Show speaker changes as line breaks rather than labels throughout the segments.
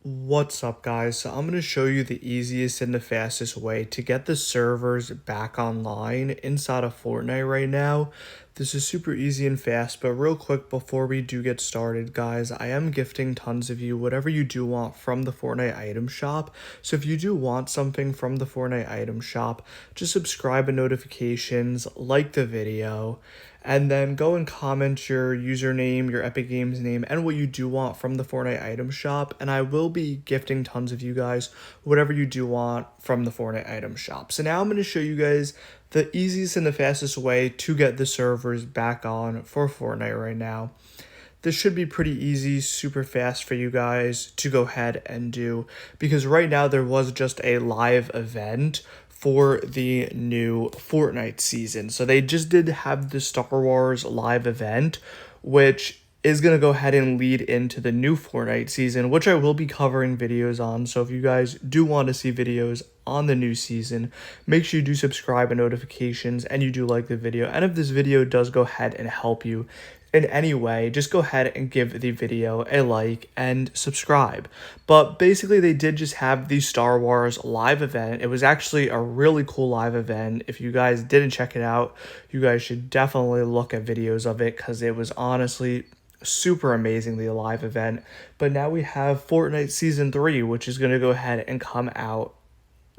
What's up, guys? So I'm going to show you the easiest and the fastest way to get the servers back online inside of Fortnite right now. This is super easy and fast, but real quick before we do get started, guys, I am gifting tons of you whatever you do want from the Fortnite item shop. So if you do want something from the Fortnite item shop, just subscribe and notifications, like the video, and then go and comment your username, your Epic Games name, and what you do want from the Fortnite item shop. And I will be gifting tons of you guys whatever you do want from the Fortnite item shop. So now I'm going to show you guys the easiest and the fastest way to get the servers back on for Fortnite right now. This should be pretty easy, super fast for you guys to go ahead and do, because right now there was just a live event for the new Fortnite season. So they just did have the Star Wars live event, which is going to go ahead and lead into the new Fortnite season, which I will be covering videos on. So if you guys do want to see videos on the new season, make sure you do subscribe and notifications and you do like the video. And if this video does go ahead and help you in any way, just go ahead and give the video a like and subscribe. But basically they did just have the Star Wars live event. It was actually a really cool live event. If you guys didn't check it out, you guys should definitely look at videos of it, because it was honestly super amazing, the live event. But now we have Fortnite Season 3, which is going to go ahead and come out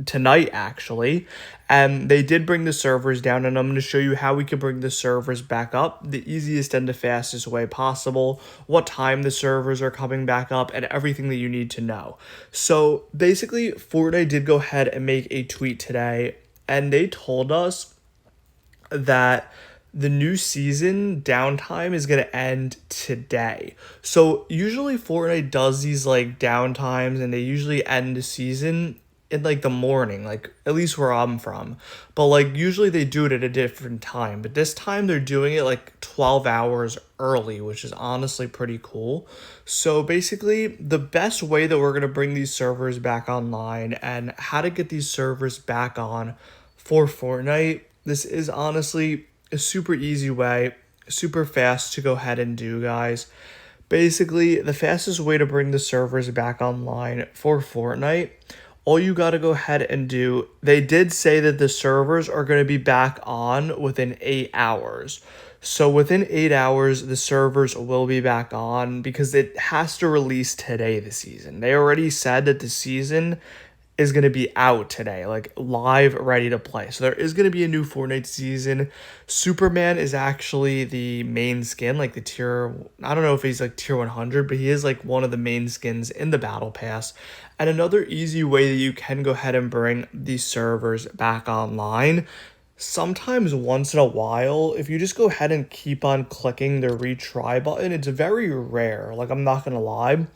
tonight, actually. And they did bring the servers down, and I'm going to show you how we can bring the servers back up the easiest and the fastest way possible, what time the servers are coming back up, and everything that you need to know. So basically, Fortnite did go ahead and make a tweet today, and they told us that the new season downtime is going to end today. So usually Fortnite does these like downtimes, and they usually end the season in like the morning, like at least where I'm from. But like usually they do it at a different time, but this time they're doing it like 12 hours early, which is honestly pretty cool. So basically the best way that we're going to bring these servers back online and how to get these servers back on for Fortnite, this is honestly a super easy way, super fast to go ahead and do, guys. Basically, the fastest way to bring the servers back online for Fortnite, all you got to go ahead and do, they did say that the servers are going to be back on within 8 hours. So within 8 hours, the servers will be back on, because it has to release today, the season. They already said that the season is going to be out today, like live, ready to play. So there is going to be a new Fortnite season. Superman is actually the main skin, like the tier, I don't know if he's like tier 100, but he is like one of the main skins in the battle pass. And another easy way that you can go ahead and bring these servers back online, sometimes once in a while, if you just go ahead and keep on clicking the retry button, it's very rare. Like, I'm not going to lie,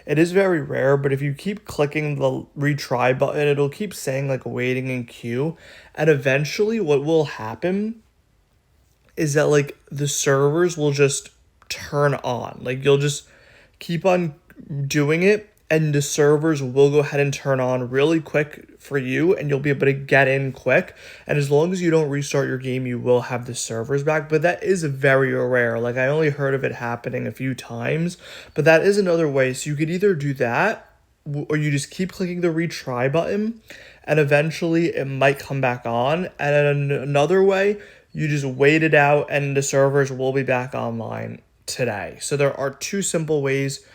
it is very rare, but if you keep clicking the retry button, it'll keep saying like waiting in queue. And eventually what will happen is that like the servers will just turn on. Like, you'll just keep on doing it, and the servers will go ahead and turn on really quick for you, and you'll be able to get in quick. And as long as you don't restart your game, you will have the servers back. But that is very rare. Like, I only heard of it happening a few times, but that is another way. So you could either do that, or you just keep clicking the retry button, and eventually it might come back on. And another way, you just wait it out, and the servers will be back online today. So there are two simple ways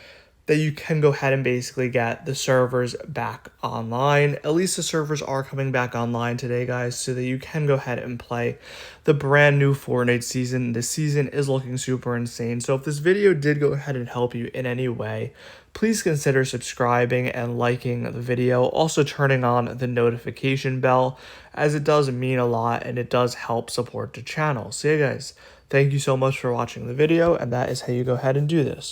that you can go ahead and basically get the servers back online. At least the servers are coming back online today, guys, so that you can go ahead and play the brand new Fortnite season. This season is looking super insane. So if this video did go ahead and help you in any way, please consider subscribing and liking the video. Also turning on the notification bell, as it does mean a lot and it does help support the channel. So yeah, guys, thank you so much for watching the video, and that is how you go ahead and do this.